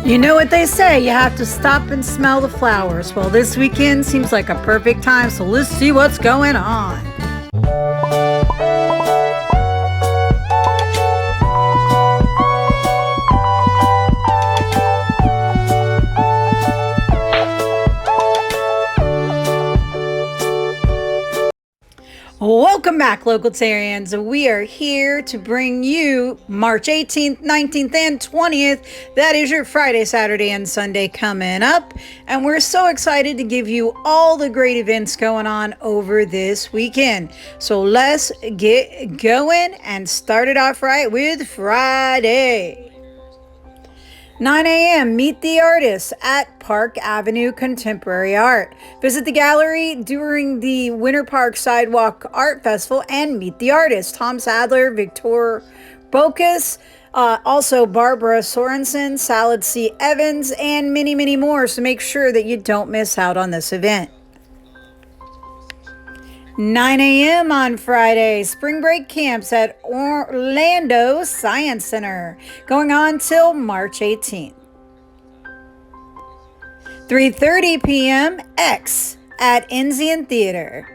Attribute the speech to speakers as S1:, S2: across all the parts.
S1: You know what they say, you have to stop and smell the flowers. Well, this weekend seems like a perfect time, so let's see what's going on. Welcome back, Localtarians. We are here to bring you March 18th, 19th, and 20th. That is your Friday, Saturday, and Sunday coming up. And we're so excited to give you all the great events going on over this weekend. So let's get going and start it off right with Friday. 9 a.m. Meet the artists at Park Avenue Contemporary Art. Visit the gallery during the Winter Park Sidewalk Art Festival and meet the artists. Tom Sadler, Victor Bocas, also Barbara Sorensen, Salad C. Evans, and many, many more. So make sure that you don't miss out on this event. 9 a.m. on Friday, spring break camps at Orlando Science Center, going on till March 18th. 3:30 p.m. X at Enzian Theater.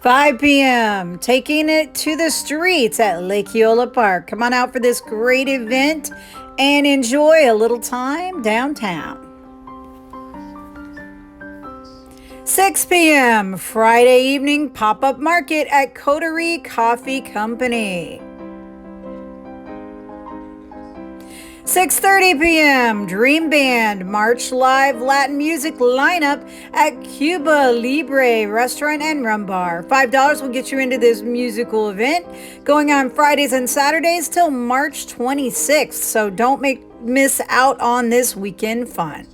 S1: 5 p.m. Taking it to the streets at Lake Eola Park. Come on out for this great event and enjoy a little time downtown. 6 p.m. Friday evening pop-up market at Coterie Coffee Company. 6:30 p.m. Dream Band March Live Latin Music lineup at Cuba Libre Restaurant and Rum Bar. $5 will get you into this musical event going on Fridays and Saturdays till March 26th. So don't miss out on this weekend fun.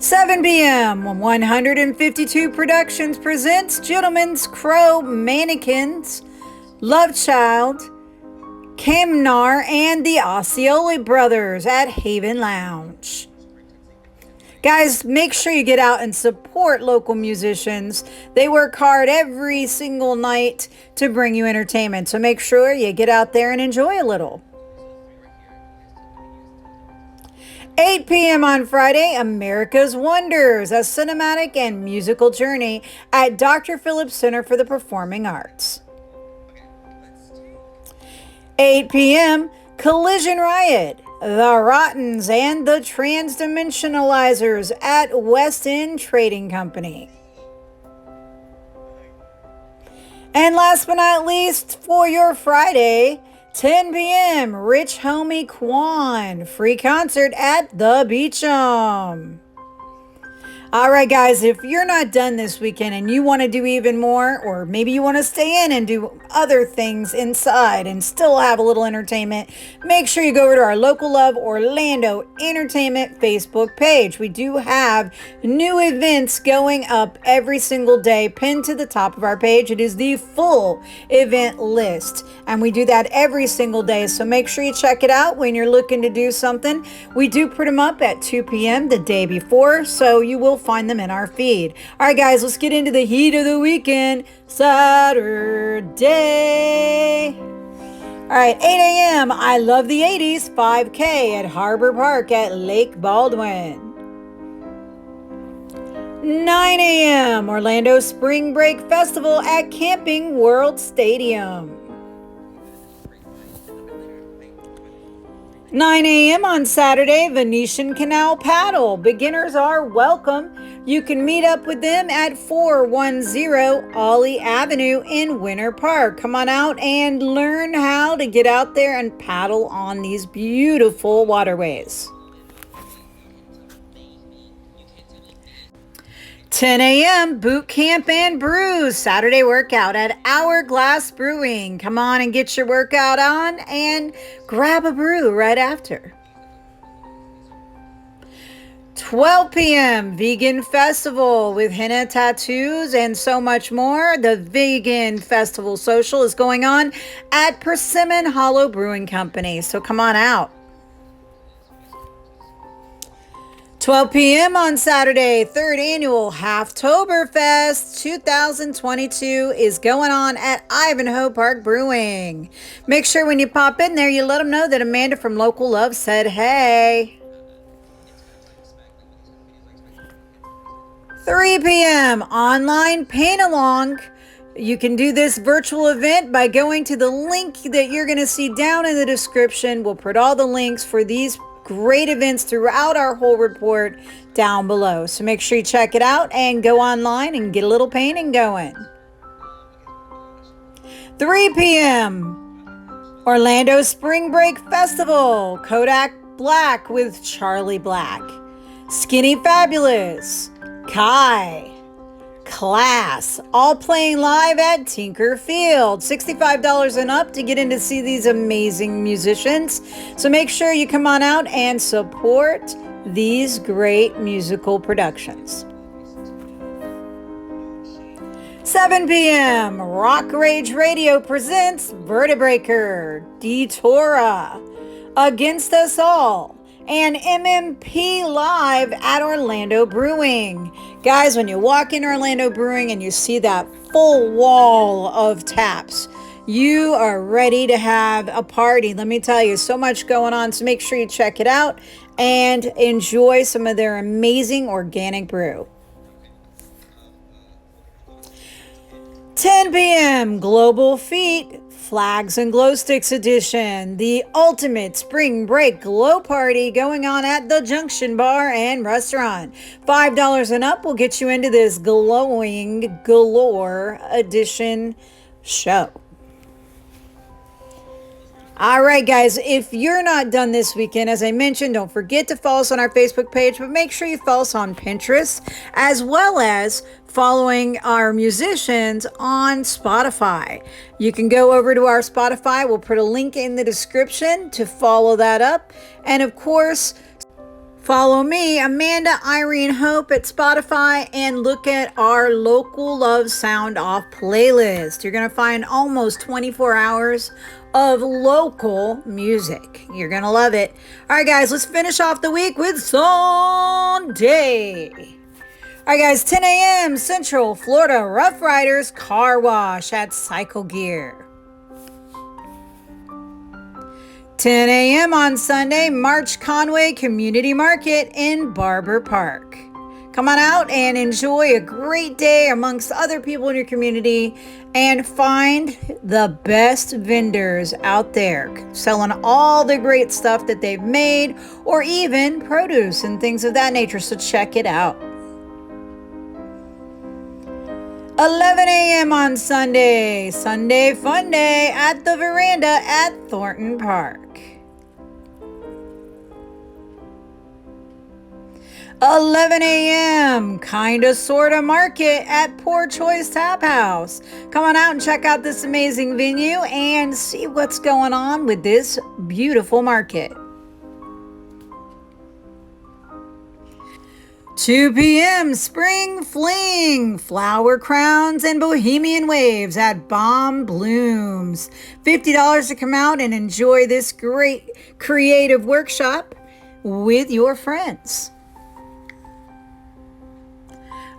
S1: 7 p.m. 152 Productions presents Gentleman's Crow Mannequins, Love Child, Kamnar, and the Osceola Brothers at Haven Lounge. Guys, make sure you get out and support local musicians. They work hard every single night to bring you entertainment. So make sure you get out there and enjoy a little. 8 p.m. on Friday, America's Wonders, a cinematic and musical journey at Dr. Phillips Center for the Performing Arts. 8 p.m., Collision Riot, The Rottens and the Transdimensionalizers at West End Trading Company. And last but not least, for your Friday, 10 p.m., Rich Homie Quan, free concert at the Beecham. All right, guys, if you're not done this weekend and you want to do even more, or maybe you want to stay in and do other things inside and still have a little entertainment, make sure you go over to our Local Love Orlando Entertainment Facebook page. We do have new events going up every single day, pinned to the top of our page. It is the full event list, and we do that every single day. So make sure you check it out when you're looking to do something. We do put them up at 2 p.m. the day before, so you will find them in our feed. All right, guys, let's get into the heat of the weekend, Saturday. All right, 8 a.m. I Love the 80s 5K at Harbor Park at Lake Baldwin. 9 a.m. Orlando Spring Break Festival at Camping World Stadium. 9 a.m. on Saturday, Venetian Canal Paddle. Beginners are welcome. You can meet up with them at 410 Ollie Avenue in Winter Park. Come on out and learn how to get out there and paddle on these beautiful waterways. 10 a.m. Boot Camp and Brew Saturday workout at Hourglass Brewing. Come on and get your workout on and grab a brew right after. 12 p.m. Vegan Festival with henna tattoos and so much more. The Vegan Festival Social is going on at Persimmon Hollow Brewing Company. So come on out. 12 p.m. on Saturday, 3rd annual Halftoberfest 2022 is going on at Ivanhoe Park Brewing. Make sure when you pop in there, you let them know that Amanda from Local Love said hey. 3 p.m. online paint along. You can do this virtual event by going to the link that you're going to see down in the description. We'll put all the links for these great events throughout our whole report down below. So make sure you check it out and go online and get a little painting going. 3 p.m. Orlando Spring Break Festival. Kodak Black with Charlie Black. Skinny Fabulous. Kai. Class, all playing live at Tinker Field. $65 and up to get in to see these amazing musicians. So make sure you come on out and support these great musical productions. 7 p.m. Rock Rage Radio presents Vertebreaker, Detora, Against Us All, and MMP live at Orlando Brewing. Guys, when you walk in Orlando Brewing and you see that full wall of taps, you are ready to have a party. Let me tell you, so much going on. So make sure you check it out and enjoy some of their amazing organic brew. 10 p.m. Global Feet Flags and Glow Sticks Edition, the ultimate spring break glow party going on at the Junction Bar and Restaurant. $5 and up will get you into this glowing galore edition show. All right, guys, if you're not done this weekend, as I mentioned, don't forget to follow us on our Facebook page, but make sure you follow us on Pinterest, as well as following our musicians on Spotify. You can go over to our Spotify. We'll put a link in the description to follow that up. And of course, follow me, Amanda Irene Hope, at Spotify, and look at our Local Love Sound Off playlist. You're going to find almost 24 hours of local music. You're going to love it. All right, guys, let's finish off the week with Sunday. All right, guys, 10 a.m. Central Florida Rough Riders Car Wash at Cycle Gear. 10 a.m. on Sunday, March Conway Community Market in Barber Park. Come on out and enjoy a great day amongst other people in your community and find the best vendors out there selling all the great stuff that they've made, or even produce and things of that nature. So check it out. 11 a.m. on Sunday, Sunday Fun Day at the Veranda at Thornton Park. 11 a.m. Kinda Sorta Market at Poor Choice Tap House. Come on out and check out this amazing venue and see what's going on with this beautiful market. 2 p.m. Spring Fling, Flower Crowns and Bohemian Waves at Bomb Blooms. $50 to come out and enjoy this great creative workshop with your friends.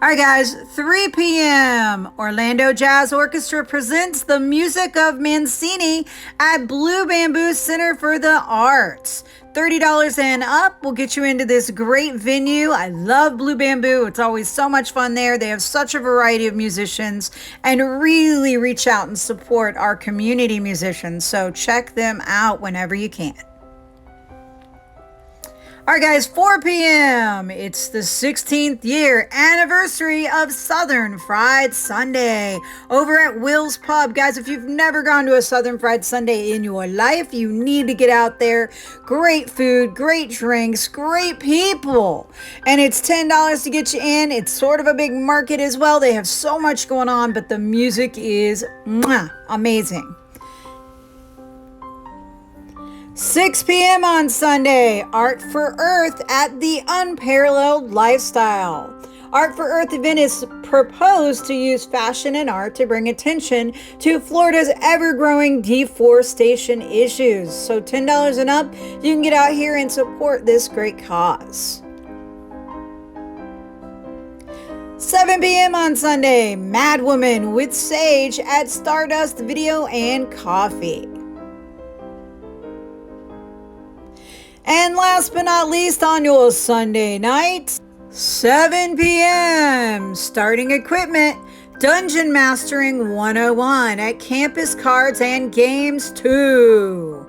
S1: All right, guys, 3 p.m. Orlando Jazz Orchestra presents the music of Mancini at Blue Bamboo Center for the Arts. $30 and up will get you into this great venue. I love Blue Bamboo. It's always so much fun there. They have such a variety of musicians and really reach out and support our community musicians. So check them out whenever you can. All right, guys, 4 p.m. It's the 16th year anniversary of Southern Fried Sunday over at Will's Pub. Guys, if you've never gone to a Southern Fried Sunday in your life, you need to get out there. Great food, great drinks, great people. And it's $10 to get you in. It's sort of a big market as well. They have so much going on, but the music is amazing. 6 p.m. on Sunday, Art for Earth at the Unparalleled Lifestyle. Art for Earth event is proposed to use fashion and art to bring attention to Florida's ever-growing deforestation issues. So $10 and up, you can get out here and support this great cause. 7 p.m. on Sunday, Mad Woman with Sage at Stardust Video and Coffee. And last but not least, on your Sunday night, 7 p.m. Starting Equipment, Dungeon Mastering 101 at Campus Cards and Games 2.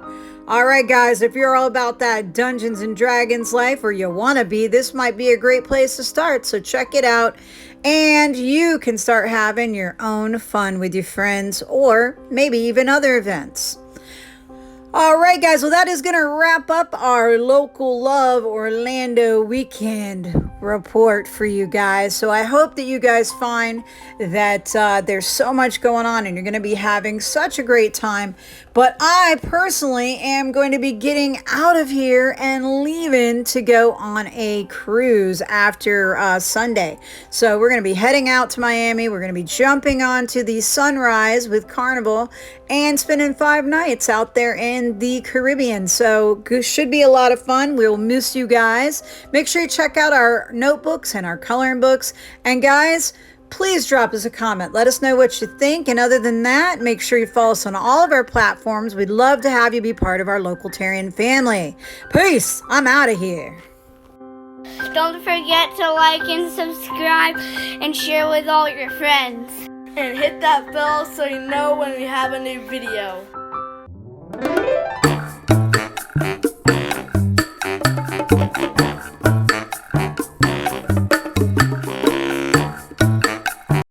S1: Alright guys, if you're all about that Dungeons and Dragons life, or you want to be, this might be a great place to start, so check it out. And you can start having your own fun with your friends, or maybe even other events. Alright guys, well that is going to wrap up our Local Love Orlando weekend report for you guys. So I hope that you guys find that there's so much going on and you're going to be having such a great time. But I personally am going to be getting out of here and leaving to go on a cruise after Sunday. So we're going to be heading out to Miami. We're going to be jumping onto the Sunrise with Carnival and spending 5 nights out there in the Caribbean. So should be a lot of fun. We'll miss you guys. Make sure you check out our notebooks and our coloring books. And guys, please drop us a comment. Let us know what you think. And other than that, make sure you follow us on all of our platforms. We'd love to have you be part of our Localtarian family. Peace. I'm out of here.
S2: Don't forget to like and subscribe and share with all your friends.
S3: And hit that bell so you know when we have a new video.